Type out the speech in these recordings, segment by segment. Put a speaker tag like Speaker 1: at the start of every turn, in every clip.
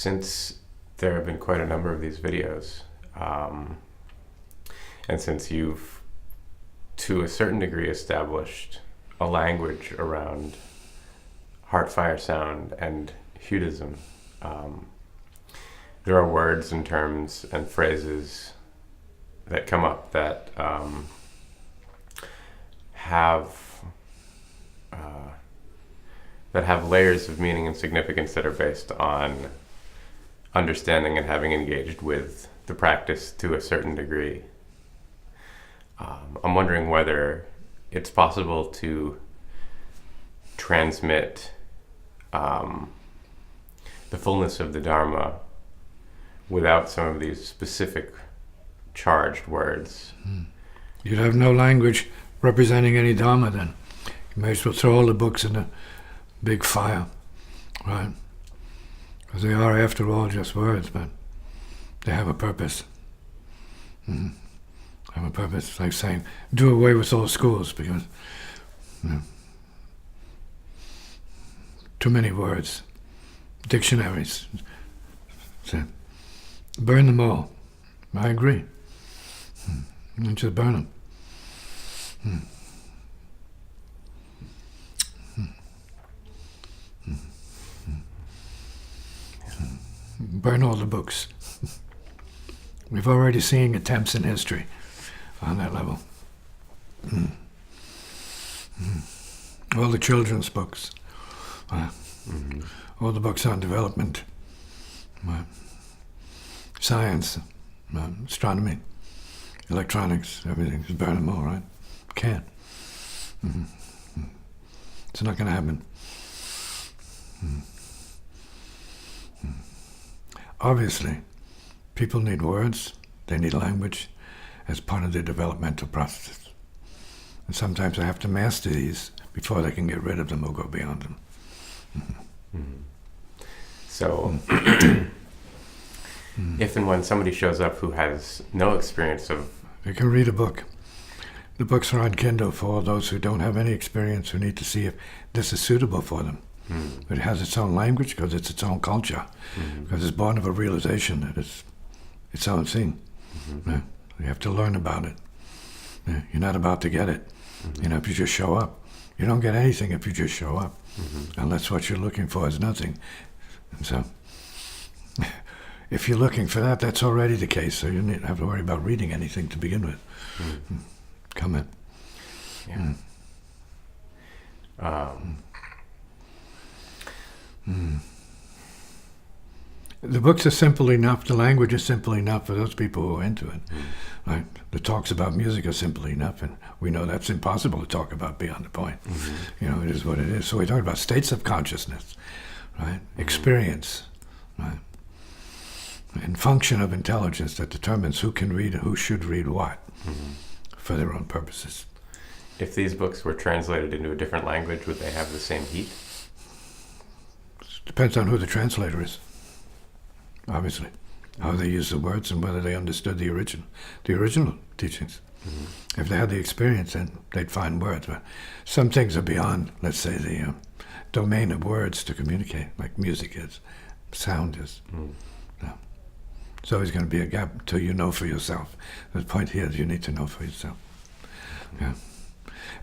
Speaker 1: since there have been quite a number of these videos, and since you've, to a certain degree, established a language around Heartfire sound and Hutism, there are words and terms and phrases that come up that have layers of meaning and significance that are based on understanding and having engaged with the practice to a certain degree. I'm wondering whether it's possible to transmit the fullness of the Dharma without some of these specific charged words.
Speaker 2: You'd have no language representing any Dharma then. You may as well throw all the books in a big fire, right? Because they are, after all, just words, but they have a purpose. Have a purpose. It's like saying, do away with all schools because too many words, dictionaries. So, burn them all. I agree. And just burn them. Burn all the books. We've already seen attempts in history on that level. All the children's books. All the books on development. Science. Astronomy. Electronics. Everything. Just burn them all, right? Can't. It's not going to happen. Obviously, people need words, they need language as part of their developmental process. And sometimes they have to master these before they can get rid of them or go beyond them.
Speaker 1: So, if and when somebody shows up who has no experience of...
Speaker 2: They can read a book. The books are on Kindle for all those who don't have any experience, who need to see if this is suitable for them. But it has its own language because it's its own culture, because it's born of a realization that it's its own thing. You have to learn about it. You're not about to get it. If you just show up. You don't get anything if you just show up, unless what you're looking for is nothing. And so, if you're looking for that, that's already the case, so you don't have to worry about reading anything to begin with. Come in.
Speaker 1: Yeah.
Speaker 2: The books are simple enough, the language is simple enough for those people who are into it. Right? The talks about music are simple enough, and we know that's impossible to talk about beyond the point. It is what it is. So we talk about states of consciousness, right? Experience, right? And function of intelligence that determines who can read and who should read what for their own purposes.
Speaker 1: If these books were translated into a different language, would they have the same heat?
Speaker 2: Depends on who the translator is, obviously. How they use the words and whether they understood the original teachings. If they had the experience, then they'd find words. But some things are beyond, let's say, the domain of words to communicate, like music is, sound is. There's always going to be a gap until you know for yourself. The point here is you need to know for yourself.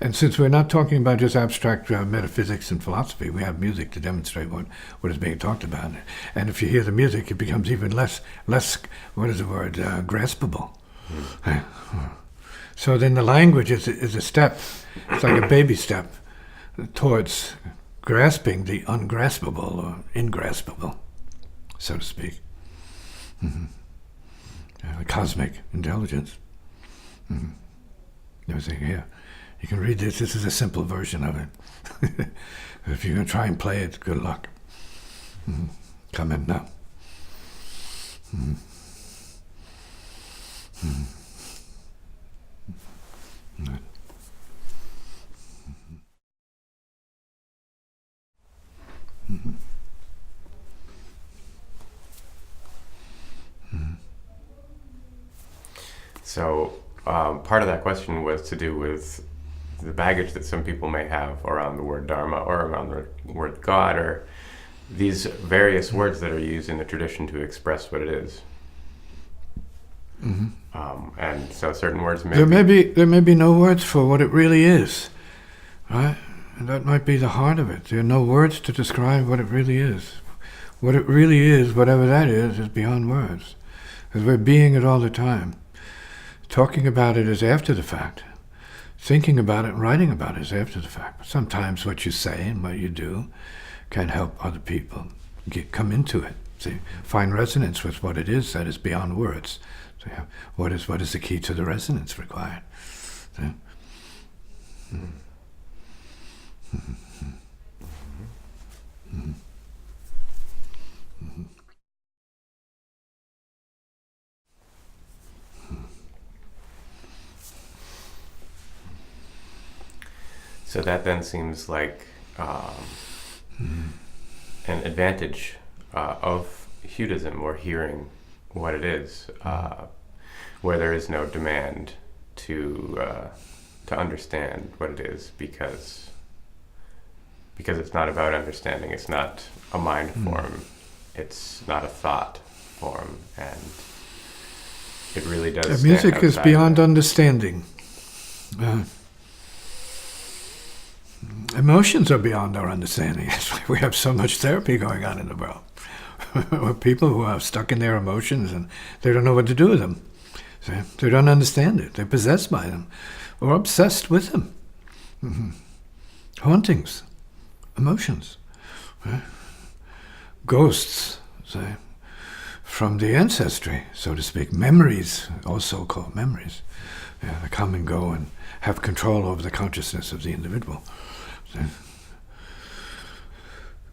Speaker 2: And since we're not talking about just abstract metaphysics and philosophy, we have music to demonstrate what is being talked about. And if you hear the music, it becomes even less what is the word, graspable. So then the language is a step, it's like a baby step towards grasping the ungraspable or ingraspable, so to speak. The cosmic intelligence. Everything here. You can read this. This is a simple version of it. If you're going to try and play it, good luck. Come in now.
Speaker 1: So part of that question was to do with the baggage that some people may have around the word Dharma or around the word God, or these various words that are used in the tradition to express what it is. And so certain words
Speaker 2: There may be no words for what it really is, right? And that might be the heart of it. There are no words to describe what it really is. What it really is, whatever that is beyond words. Because we're being it all the time. Talking about it is after the fact. Thinking about it and writing about it is after the fact. Sometimes what you say and what you do can help other people come into it. See, find resonance with what it is that is beyond words. So yeah, what is the key to the resonance required? See?
Speaker 1: So that then seems like an advantage of Hudeism, or hearing what it is, where there is no demand to understand what it is, because it's not about understanding. It's not a mind form. It's not a thought form, and it really does.
Speaker 2: The music is beyond understanding. Emotions are beyond our understanding. That's why we have so much therapy going on in the world. People who are stuck in their emotions and they don't know what to do with them. See? They don't understand it. They're possessed by them or obsessed with them. Hauntings, emotions, right? Ghosts, say, from the ancestry, so to speak. Memories, also called memories. Yeah, they come and go and have control over the consciousness of the individual.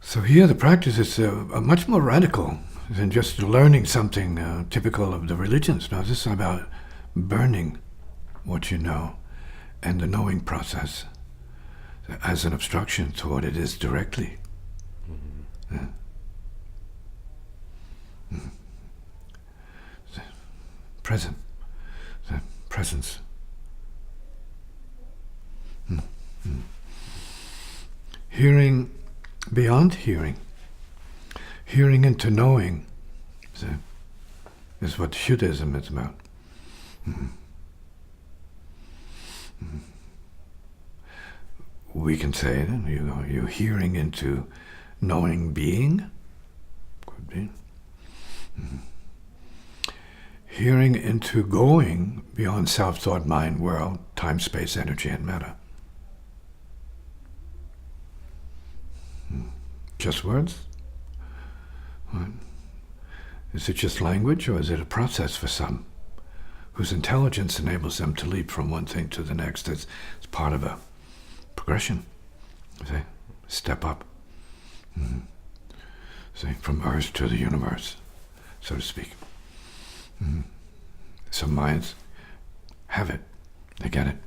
Speaker 2: So here the practice is much more radical than just learning something typical of the religions. No, this is about burning what you know and the knowing process as an obstruction to what it is directly. Yeah. Present. The presence. Hearing beyond hearing. Hearing into knowing is what Hudeism is about. We can say that you're hearing into knowing being. Could be. Hearing into going beyond self-thought, mind, world, time, space, energy, and matter. Just words? What? Is it just language, or is it a process for some whose intelligence enables them to leap from one thing to the next? It's part of a progression. See? Step up. See? From Earth to the universe, so to speak. Some minds have it. They get it.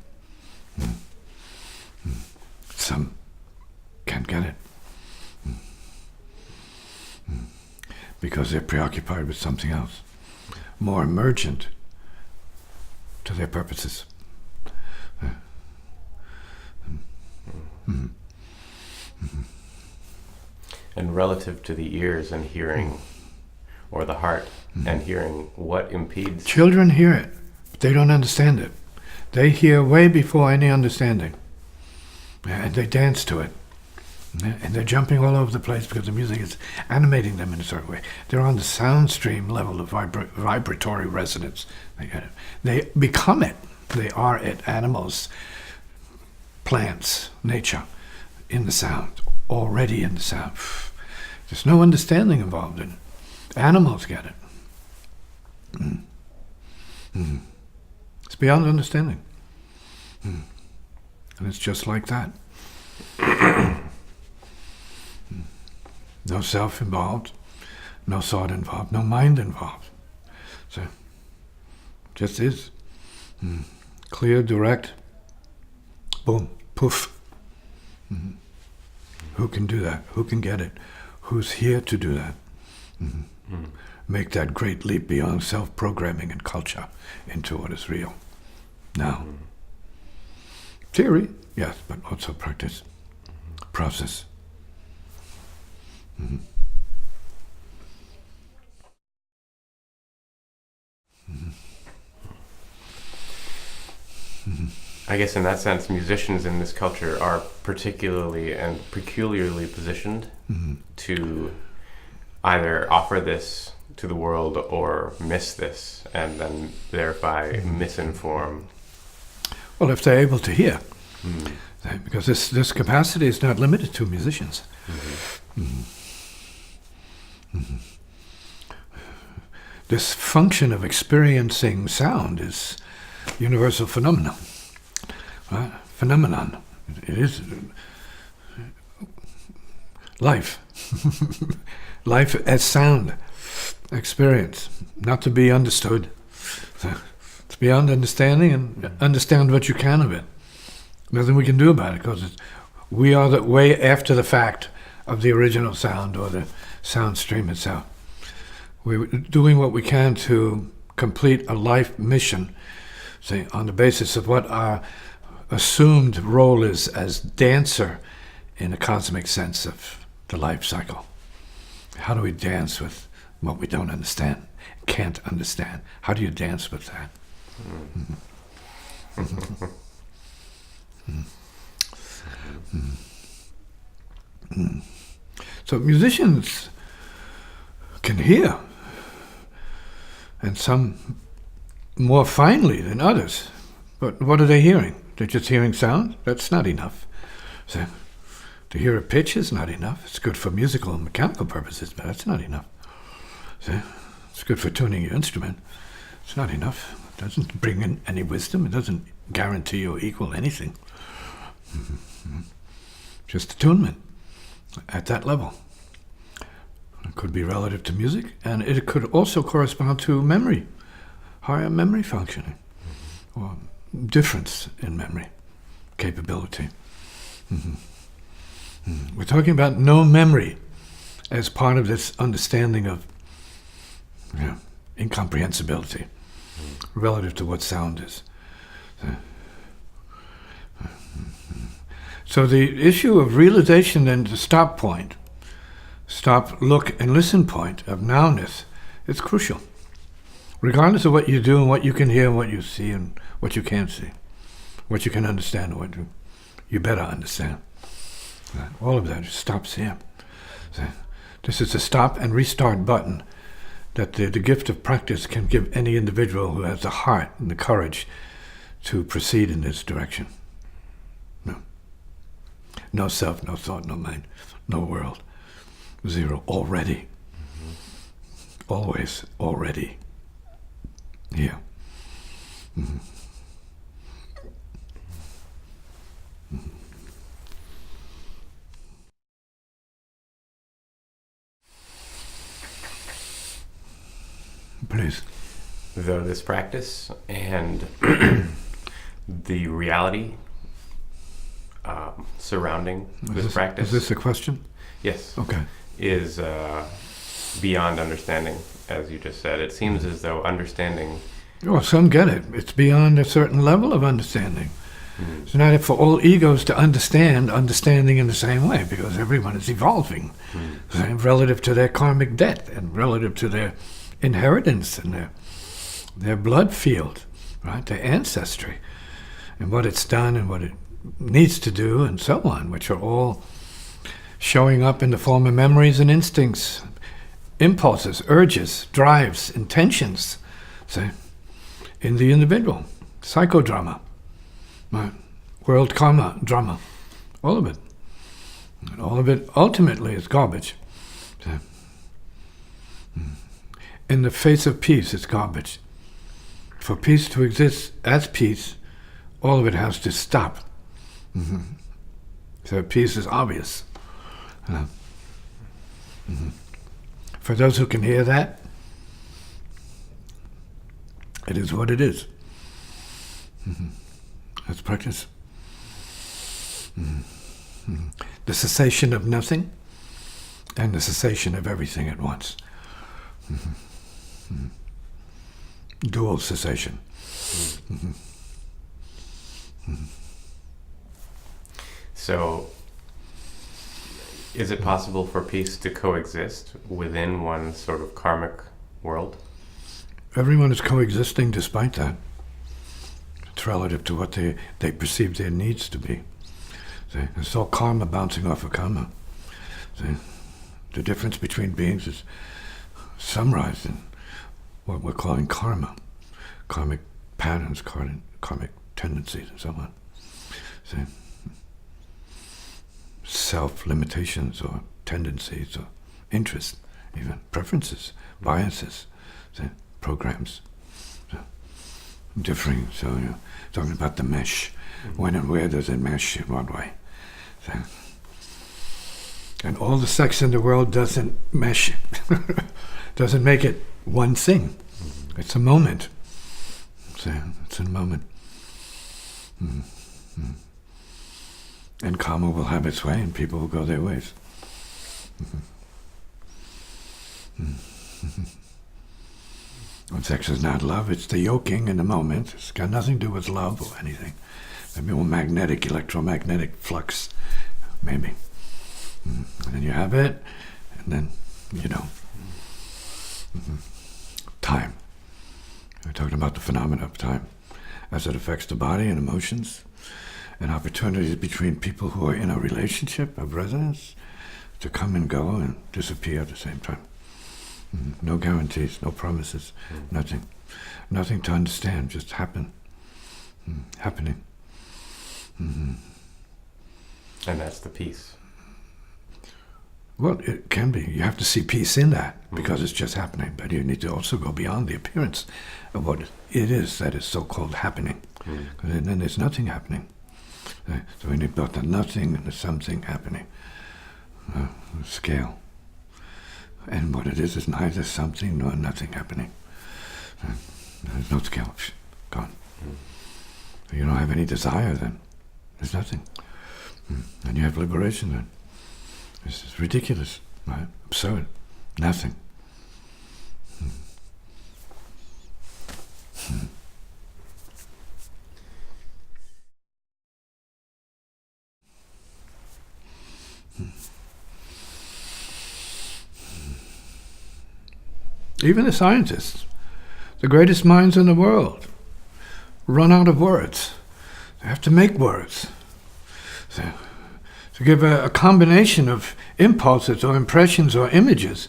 Speaker 2: Some can't get it. Because they're preoccupied with something else, more emergent to their purposes.
Speaker 1: And relative to the ears and hearing, or the heart and hearing, what impedes?
Speaker 2: Children hear it, but they don't understand it. They hear way before any understanding. And they dance to it. And they're jumping all over the place because the music is animating them in a certain way. They're on the sound stream level of vibratory resonance. They get it. They become it. They are it. Animals, plants, nature, in the sound, already in the sound. There's no understanding involved in it. Animals get it. It's beyond understanding. And it's just like that. No self involved, no thought involved, no mind involved. So, just is. Clear, direct, boom, poof. Who can do that? Who can get it? Who's here to do that? Make that great leap beyond self-programming and culture into what is real. Now, theory, yes, but also practice, process.
Speaker 1: I guess in that sense, musicians in this culture are particularly and peculiarly positioned to either offer this to the world or miss this, and then thereby misinform.
Speaker 2: Well, if they're able to hear, because this capacity is not limited to musicians. This function of experiencing sound is universal phenomenon. Right? Phenomenon. It is life. Life as sound. Experience. Not to be understood. It's beyond understanding, and understand what you can of it. Nothing we can do about it, because we are the way after the fact of the original sound or the sound stream itself. We're doing what we can to complete a life mission, say, on the basis of what our assumed role is as dancer in a cosmic sense of the life cycle. How do we dance with what we don't understand, can't understand? How do you dance with that? So musicians can hear, and some more finely than others. But what are they hearing? They're just hearing sound? That's not enough. So, to hear a pitch is not enough. It's good for musical and mechanical purposes, but that's not enough. So, it's good for tuning your instrument. It's not enough. It doesn't bring in any wisdom. It doesn't guarantee or equal anything. Just attunement at that level. It could be relative to music, and it could also correspond to memory, higher memory functioning, or difference in memory capability. We're talking about no memory as part of this understanding of incomprehensibility relative to what sound is. So the issue of realization and the stop point, stop, look, and listen point of nowness is crucial. Regardless of what you do and what you can hear and what you see and what you can't see, what you can understand and what you better understand. All of that just stops here. So this is a stop and restart button that the gift of practice can give any individual who has the heart and the courage to proceed in this direction. No self, no thought, no mind, no world. Zero. Already. Always. Already. Here. Please.
Speaker 1: Though this practice and the reality surrounding this practice.
Speaker 2: Is this a question?
Speaker 1: Yes.
Speaker 2: Okay.
Speaker 1: Is beyond understanding, as you just said. It seems as though understanding.
Speaker 2: Well, some get it. It's beyond a certain level of understanding. It's not for all egos to understanding in the same way, because everyone is evolving relative to their karmic debt and relative to their inheritance and their blood field, right? Their ancestry and what it's done and what it needs to do and so on, which are all showing up in the form of memories and instincts, impulses, urges, drives, intentions, say, in the individual. Psychodrama, right? World karma drama, all of it. And all of it ultimately is garbage. So, in the face of peace, it's garbage. For peace to exist as peace, all of it has to stop. So peace is obvious. For those who can hear that, it is what it is. Let's practice. The cessation of nothing and the cessation of everything at once. Dual cessation.
Speaker 1: So, is it possible for peace to coexist within one sort of karmic world?
Speaker 2: Everyone is coexisting despite that. It's relative to what they perceive their needs to be. See? It's all karma bouncing off of karma. See? The difference between beings is summarized in what we're calling karma, karmic patterns, karmic tendencies, and so on. See? Self-limitations or tendencies or interests, even preferences, biases, see? Programs. So, differing, so you're talking about the mesh. When and where does it mesh in what way? So, and all the sex in the world doesn't mesh, doesn't make it one thing. It's a moment. So it's a moment. Mm-hmm. And karma will have its way and people will go their ways. When sex is not love, it's the yoking in the moment. It's got nothing to do with love or anything. Maybe more magnetic, electromagnetic flux, maybe. And then you have it, and then you don't. Time. We're talking about the phenomena of time as it affects the body and emotions and opportunities between people who are in a relationship of resonance to come and go and disappear at the same time. No guarantees, no promises, nothing. Nothing to understand, just happening.
Speaker 1: And that's the peace.
Speaker 2: Well, it can be. You have to see peace in that because it's just happening. But you need to also go beyond the appearance of what it is that is so-called happening. And then there's nothing happening. So we need both the nothing and the something happening. Scale. And what it is neither something nor nothing happening. There's no scale. Gone. You don't have any desire then. There's nothing. And you have liberation then. This is ridiculous, right? Absurd. Nothing. Even the scientists, the greatest minds in the world, run out of words. They have to make words. To give a combination of impulses or impressions or images,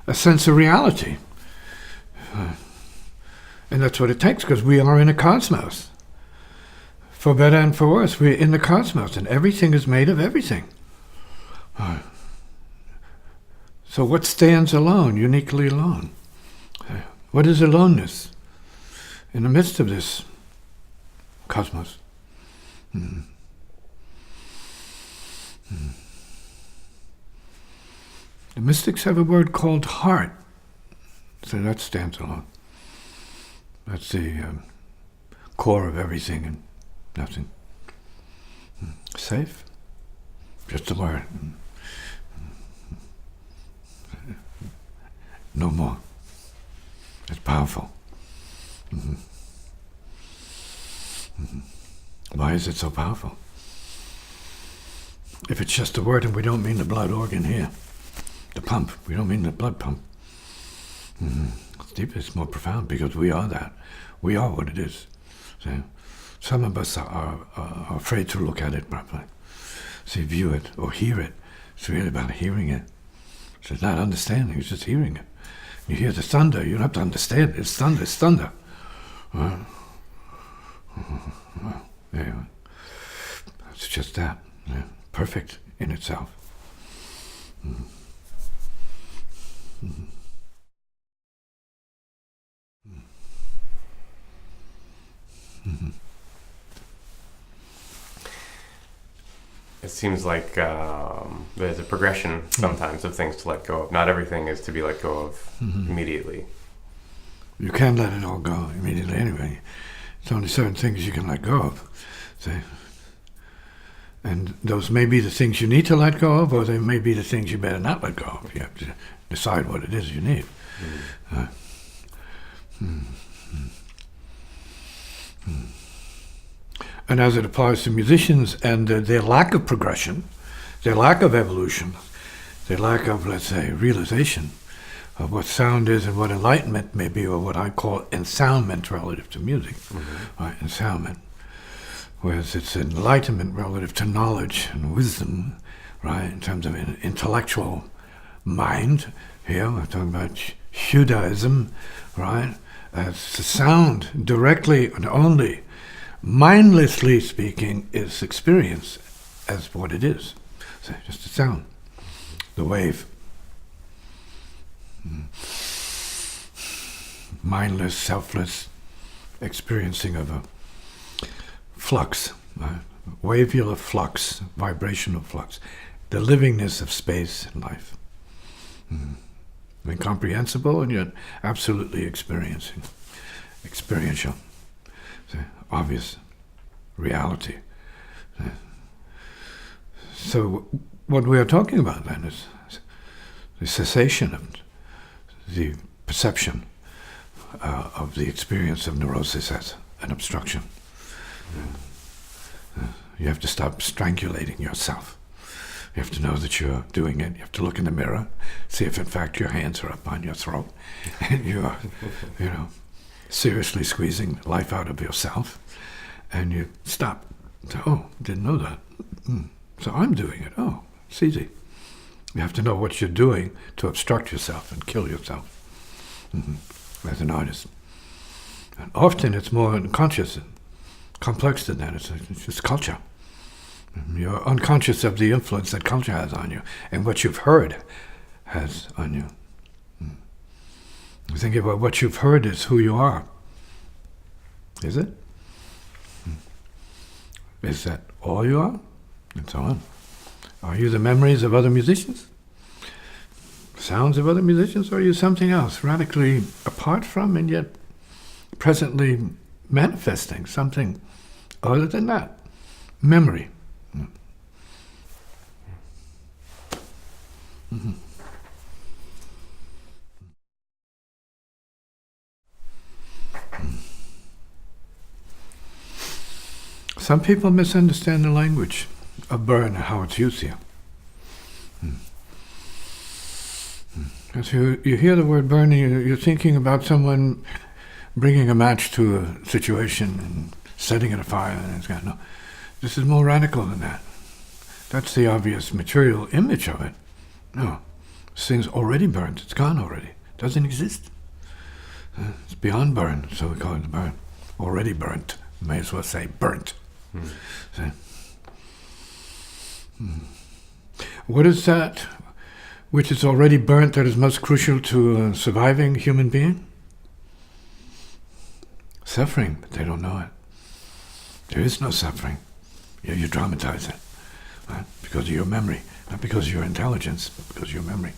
Speaker 2: a sense of reality. And that's what it takes, because we are in a cosmos. For better and for worse, we're in the cosmos, and everything is made of everything. So what stands alone, uniquely alone? What is aloneness in the midst of this cosmos? The mystics have a word called heart. So that stands alone. That's the core of everything and nothing. Safe? Just a word. No more. It's powerful. Why is it so powerful? If it's just a word and we don't mean the blood organ here, the pump, we don't mean the blood pump. It's deeper, it's more profound because we are that. We are what it is. So some of us are afraid to look at it properly. See, view it or hear it. It's really about hearing it. So it's not understanding, it's just hearing it. You hear the thunder, you don't have to understand it. It's thunder, it's thunder. Anyway, it's just that. Yeah. Perfect in itself.
Speaker 1: It seems like there's a progression sometimes of things to let go of. Not everything is to be let go of immediately.
Speaker 2: You can't let it all go immediately anyway. It's only certain things you can let go of. See? And those may be the things you need to let go of, or they may be the things you better not let go of. You have to decide what it is you need. And as it applies to musicians and their lack of progression, their lack of evolution, their lack of, let's say, realization of what sound is and what enlightenment may be, or what I call ensoundment relative to music. Right? Ensoundment. whereas it's enlightenment relative to knowledge and wisdom, right? In terms of an intellectual mind. Here we're talking about Judaism, right? As the sound directly and only, mindlessly speaking, is experience as what it is. So just a sound, the wave. Mindless, selfless experiencing of a flux, wavular flux, vibrational flux, the livingness of space and life. Incomprehensible and yet absolutely experiential. So, obvious reality. So what we are talking about then is the cessation of the perception of the experience of neurosis as an obstruction. You have to stop strangulating yourself. You have to know that you're doing it. You have to look in the mirror, see if in fact your hands are up on your throat and you are, seriously squeezing life out of yourself. And you stop. So, oh, didn't know that. So I'm doing it. Oh, it's easy. You have to know what you're doing to obstruct yourself and kill yourself as an artist. And often it's more unconscious and complex than that. It's just culture. You're unconscious of the influence that culture has on you and what you've heard has on you. You think about what you've heard is who you are. Is it? Is that all you are? And so on. Are you the memories of other musicians? Sounds of other musicians? Or are you something else, radically apart from and yet presently manifesting something other than that? Memory. Some people misunderstand the language of burn and how it's used here. As you hear the word burning, you're thinking about someone bringing a match to a situation and setting it afire. And it's got no. This is more radical than that. That's the obvious material image of it. No, this thing's already burnt. It's gone already. It doesn't exist. It's beyond burn, so we call it the burn. Already burnt. May as well say burnt. So, what is that which is already burnt that is most crucial to a surviving human being? Suffering, but they don't know it. There is no suffering. You dramatize it, right? Because of your memory, not because of your intelligence, but because of your memory.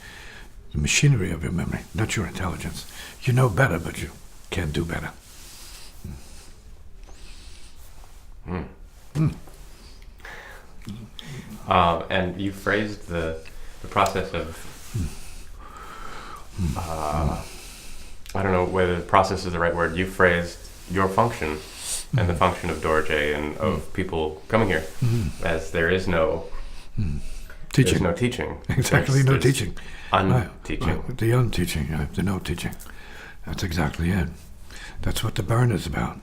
Speaker 2: The machinery of your memory, not your intelligence. You know better, but you can't do better.
Speaker 1: And you phrased the process of, I don't know whether the process is the right word, you phrased your function and the function of Dorje and of people coming here as there is no
Speaker 2: teaching.
Speaker 1: There's no teaching.
Speaker 2: Exactly,
Speaker 1: there's
Speaker 2: no teaching.
Speaker 1: Unteaching.
Speaker 2: Right. The unteaching, the no teaching. That's exactly it. That's what the burn is about.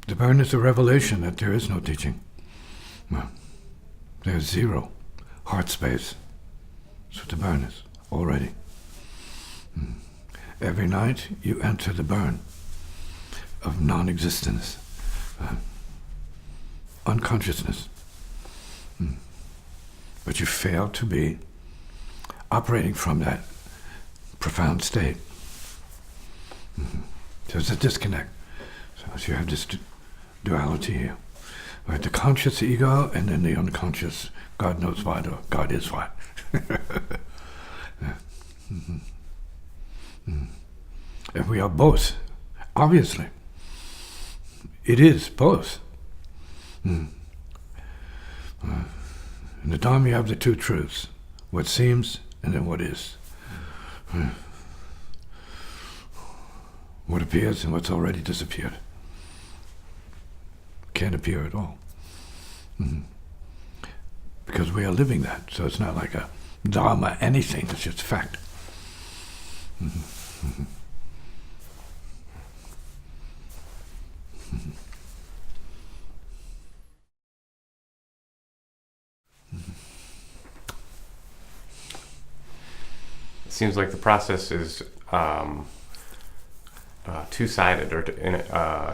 Speaker 2: The burn is a revelation that there is no teaching. Well, there's zero heart space. That's what the burn is already. Every night you enter the burn of non-existence, unconsciousness. But you fail to be operating from that profound state. There's a disconnect. So you have this duality here. Right, the conscious ego and then the unconscious God knows what or God is what. And we are both, obviously. It is both. In the Dharma you have the two truths, what seems and then what is. What appears and what's already disappeared. Can't appear at all. Because we are living that, so it's not like a Dharma anything, it's just fact.
Speaker 1: seems like the process is two-sided, or in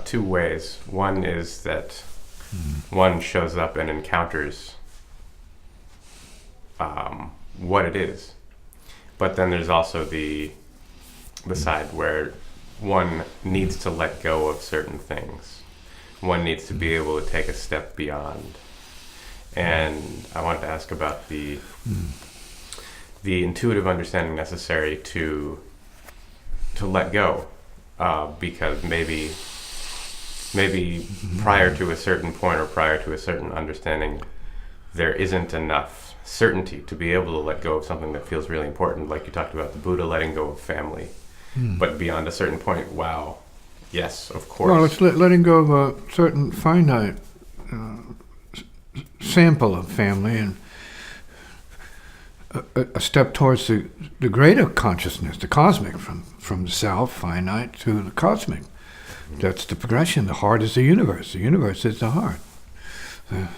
Speaker 1: two ways. One is that one shows up and encounters what it is, but then there's also the side where one needs to let go of certain things. One needs to be able to take a step beyond. And I wanted to ask about the intuitive understanding necessary to let go, because maybe prior to a certain point or prior to a certain understanding, there isn't enough certainty to be able to let go of something that feels really important, like you talked about the Buddha letting go of family. But beyond a certain point, wow, yes, of course.
Speaker 2: Well, it's letting go of a certain finite sample of family and a step towards the greater consciousness, the cosmic, from the self, finite, to the cosmic. That's the progression. The heart is the universe. The universe is the heart. And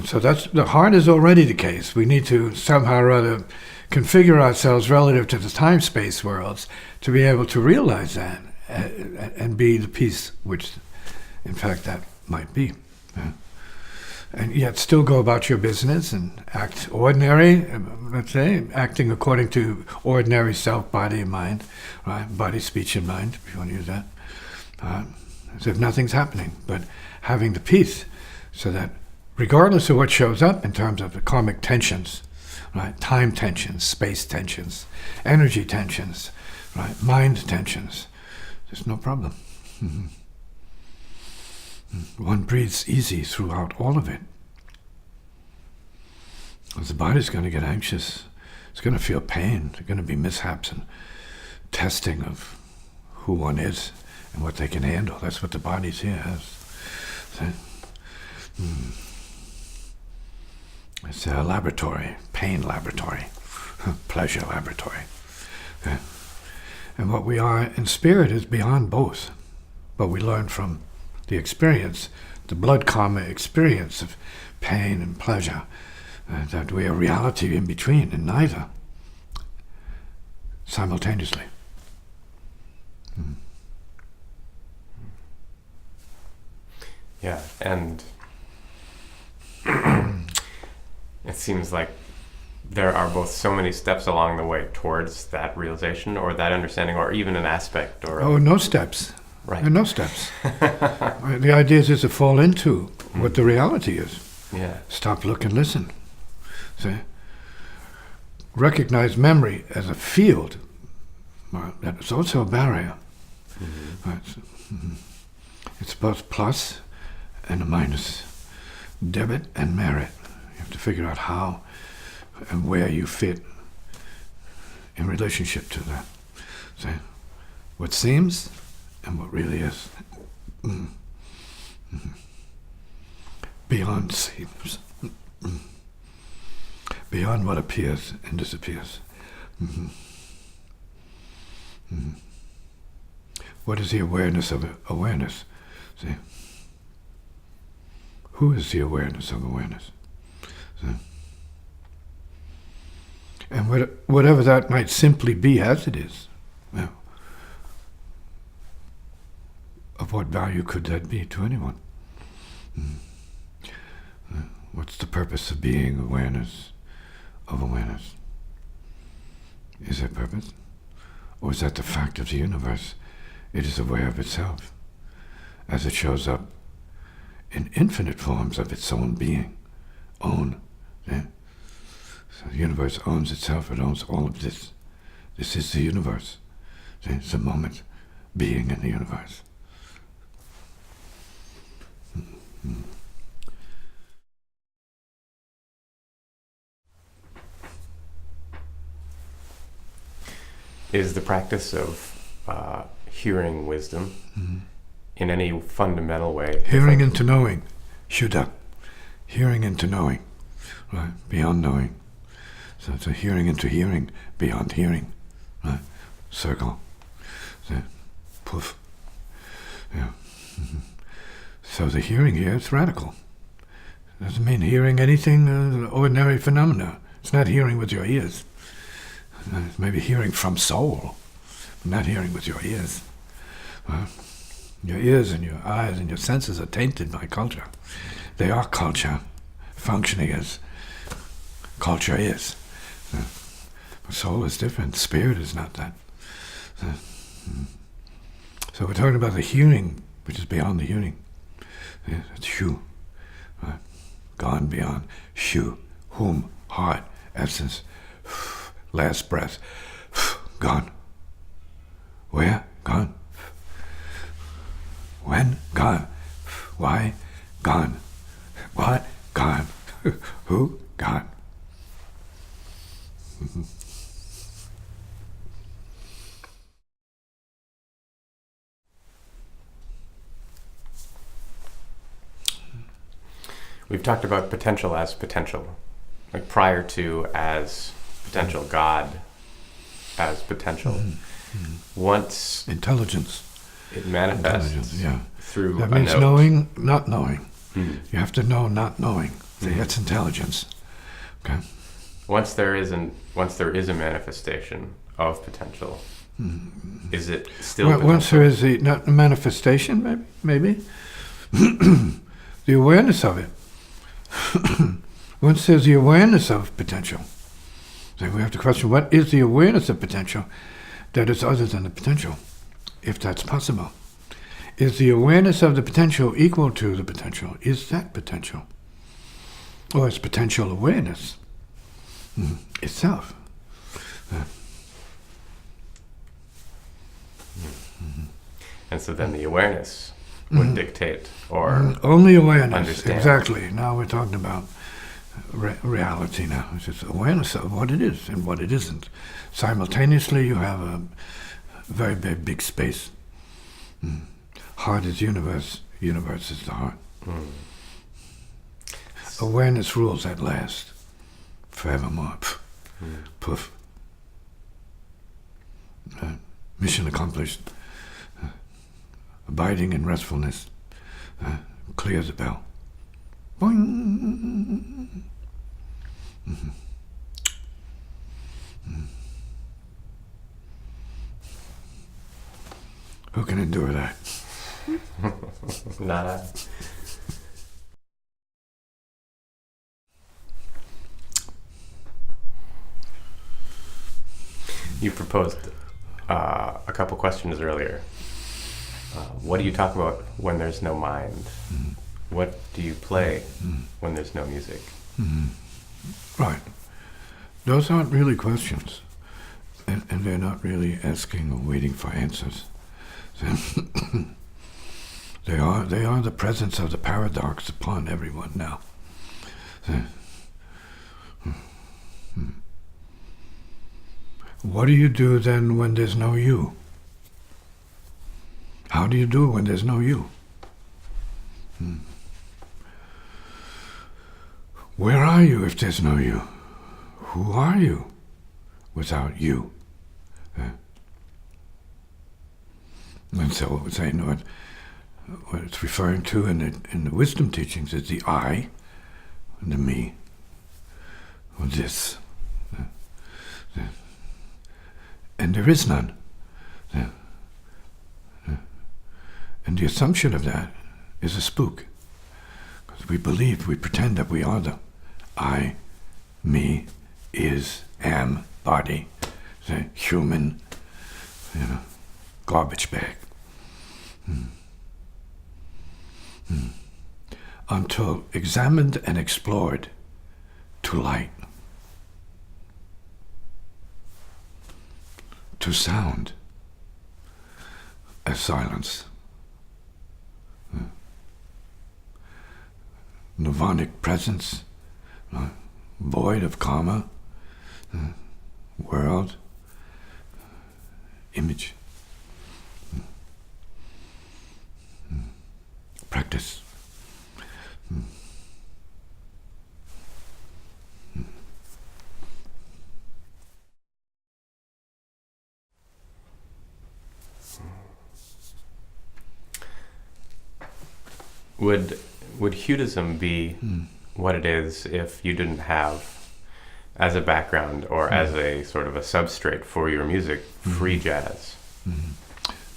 Speaker 2: so the heart is already the case. We need to somehow or other configure ourselves relative to the time-space worlds to be able to realize that and be the peace which, in fact, that might be. And yet still go about your business and act ordinary, let's say, acting according to ordinary self, body, and mind, right? Body, speech, and mind, if you want to use that. As if nothing's happening, but having the peace so that regardless of what shows up in terms of the karmic tensions, right? Time tensions, space tensions, energy tensions, right? Mind tensions, there's no problem. One breathes easy throughout all of it. The body's going to get anxious. It's going to feel pain. There's going to be mishaps and testing of who one is and what they can handle. That's what the body's here as. It's a laboratory, pain laboratory, pleasure laboratory. And what we are in spirit is beyond both. But we learn from the experience, the blood karma experience of pain and pleasure, that we are reality in between, in neither, simultaneously.
Speaker 1: Yeah, and it seems like there are both so many steps along the way towards that realization or that understanding, or even an aspect. Or
Speaker 2: no steps.
Speaker 1: Right.
Speaker 2: There are no steps. The idea is to fall into what the reality is.
Speaker 1: Yeah.
Speaker 2: Stop, look, and listen. See? Recognize memory as a field. That is also a barrier. Right. It's both plus and a minus. Debit and merit. You have to figure out how and where you fit in relationship to that. See? What seems and what really is. Beyond seems. Beyond what appears and disappears. What is the awareness of awareness? See? Who is the awareness of awareness? See? And whatever that might simply be as it is, well, of what value could that be to anyone? What's the purpose of being awareness of awareness? Is there purpose? Or is that the fact of the universe? It is aware of itself as it shows up in infinite forms of its own being. Yeah? So the universe owns itself. It owns all of this. This is the universe. See? It's a moment being in the universe.
Speaker 1: Is the practice of hearing wisdom in any fundamental way?
Speaker 2: Hearing into knowing, Shuddha. Hearing into knowing, right? Beyond knowing. So it's a hearing into hearing, beyond hearing, right? Circle. So, poof. Yeah. So the hearing here, it's radical. Doesn't mean hearing anything ordinary phenomena. It's not hearing with your ears. Maybe hearing from soul, not hearing with your ears. Your ears and your eyes and your senses are tainted by culture. They are culture, functioning as culture is. Soul is different. Spirit is not that. So we're talking about the hearing, which is beyond the hearing. It's Shu. Gone beyond. Shu. Whom. Heart. Essence. Last breath. Gone. Where? Gone. When? Gone. Why? Gone. What? Gone. Who? Gone.
Speaker 1: We've talked about potential as potential, like prior to as potential, God as potential. Once
Speaker 2: Intelligence.
Speaker 1: it manifests
Speaker 2: Yeah.
Speaker 1: through
Speaker 2: That
Speaker 1: a
Speaker 2: means
Speaker 1: note.
Speaker 2: knowing, not knowing. You have to know, not knowing. That's intelligence. Okay.
Speaker 1: Once there is a manifestation of potential, is it still
Speaker 2: Well, once there
Speaker 1: potential?
Speaker 2: is not a manifestation, maybe the awareness of it. Once there's the awareness of potential, then we have to question what is the awareness of potential that is other than the potential, if that's possible. Is the awareness of the potential equal to the potential? Is that potential? Or is potential awareness itself?
Speaker 1: And so then the awareness would dictate or
Speaker 2: Only awareness.
Speaker 1: Understand.
Speaker 2: Exactly. Now we're talking about reality now. It's just awareness of what it is and what it isn't. Simultaneously, you have a very, very big space. Heart is universe. Universe is the heart. Awareness rules at last. Forevermore. Poof. Mission accomplished. Abiding in restfulness. Clear as a bell. Boing. Who can endure that?
Speaker 1: not I. You proposed a couple questions earlier. What do you talk about when there's no mind? What do you play when there's no music?
Speaker 2: Right. Those aren't really questions. And they're not really asking or waiting for answers. They are the presence of the paradox upon everyone now. What do you do then when there's no you? How do you do when there's no you? Where are you if there's no you? Who are you without you? And so what we're saying, what it's referring to in the wisdom teachings is the I, and the me, or this. And there is none. And the assumption of that is a spook. Because we pretend that we are the I, me, is, am, body, the human, garbage bag. Until examined and explored to light, to sound as silence. Nirvanic presence, void of karma, world, image, practice.
Speaker 1: Would Hudaism be what it is if you didn't have as a background or as a sort of a substrate for your music, free jazz.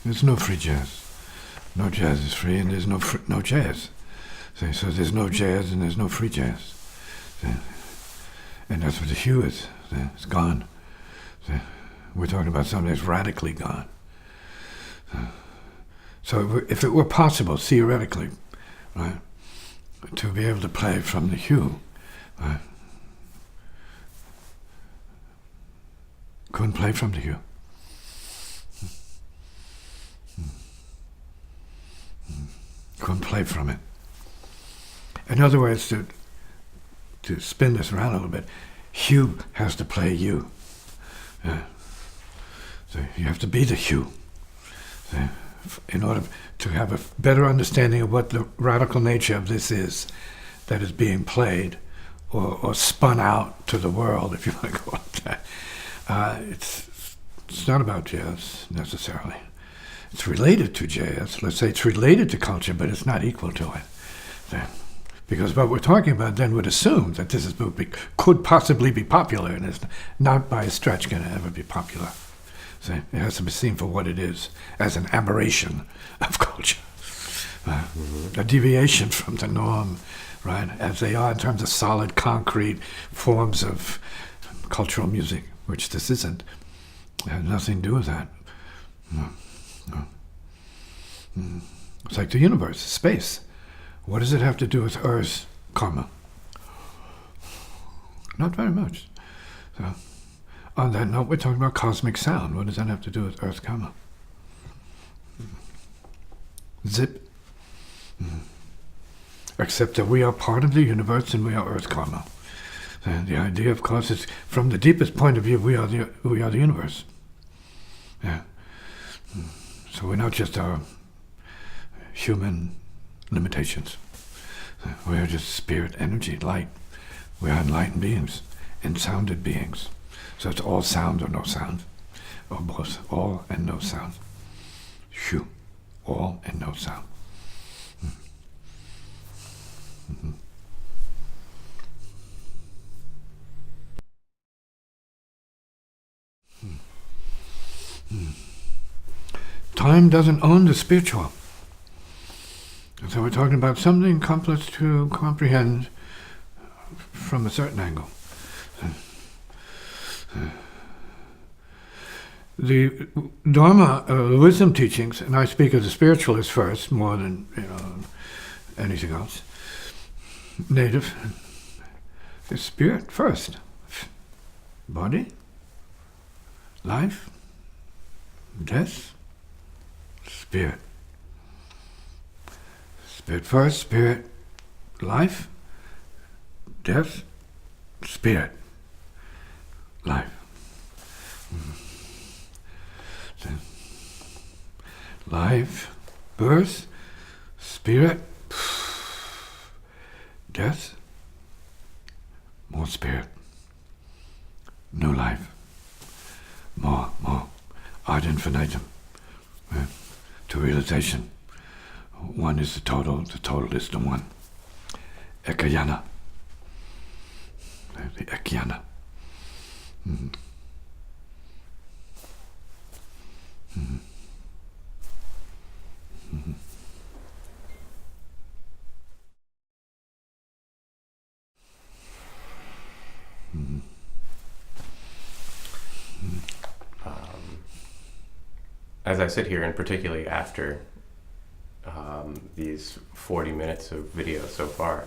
Speaker 2: There's no free jazz. No jazz is free, and there's no jazz. So there's no jazz and there's no free jazz. And that's what the hue is. It's gone. We're talking about something that's radically gone. So if it were possible, theoretically, right, to be able to play from the hue, right, couldn't play from the hue. Couldn't play from it. In other words, to spin this around a little bit, hue has to play you. Yeah. So you have to be the hue. So in order to have a better understanding of what the radical nature of this is that is being played or spun out to the world, if you want to call it that. It's not about jazz necessarily. It's related to jazz. Let's say it's related to culture, but it's not equal to it. So, because what we're talking about then would assume that this could possibly be popular, and it's not by a stretch going to ever be popular. So it has to be seen for what it is, as an aberration of culture, a deviation from the norm, right? As they are in terms of solid, concrete forms of cultural music, which this isn't. It has nothing to do with that. No. It's like the universe, space. What does it have to do with Earth's karma? Not very much. So, on that note, we're talking about cosmic sound. What does that have to do with Earth's karma? Zip. Except that we are part of the universe and we are Earth karma. And the idea, of course, is from the deepest point of view, we are the universe. Yeah. So we're not just our human limitations. We are just spirit, energy, light. We are enlightened beings, ensounded beings. So it's all sound or no sound, or both, all and no sound. Shoo, all and no sound. Mm-hmm. Time doesn't own the spiritual. So we're talking about something complex to comprehend from a certain angle. The Dharma, the wisdom teachings, and I speak as a spiritualist first, more than anything else. Native is spirit first. Body, life, death, spirit. Spirit first, spirit, life, death, spirit, life. So, life, birth, spirit, death, more spirit, new life, more, ad infinitum, to realization. One is the total is the one. Ekayana. The Ekyana. Mm-hmm. Mm-hmm. Mm-hmm. Mm-hmm.
Speaker 1: As I sit here, and particularly after these 40 minutes of video so far,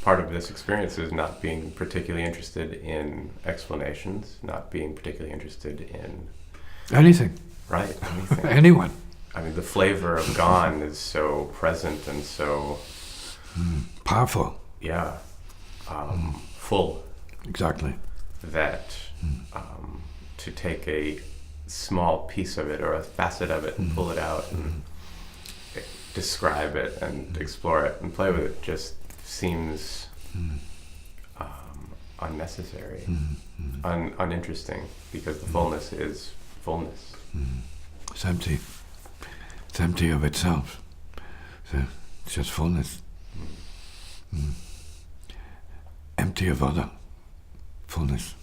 Speaker 1: part of this experience is not being particularly interested in explanations, not being particularly interested in
Speaker 2: anything.
Speaker 1: Right, anything.
Speaker 2: Anyone.
Speaker 1: I mean, the flavor of Gone is so present and so
Speaker 2: powerful.
Speaker 1: Yeah, full.
Speaker 2: Exactly.
Speaker 1: That to take a small piece of it or a facet of it and pull it out and describe it and explore it and play with it just seems unnecessary, uninteresting, because the fullness is fullness.
Speaker 2: It's empty. It's empty of itself. So it's just fullness. empty of other fullness.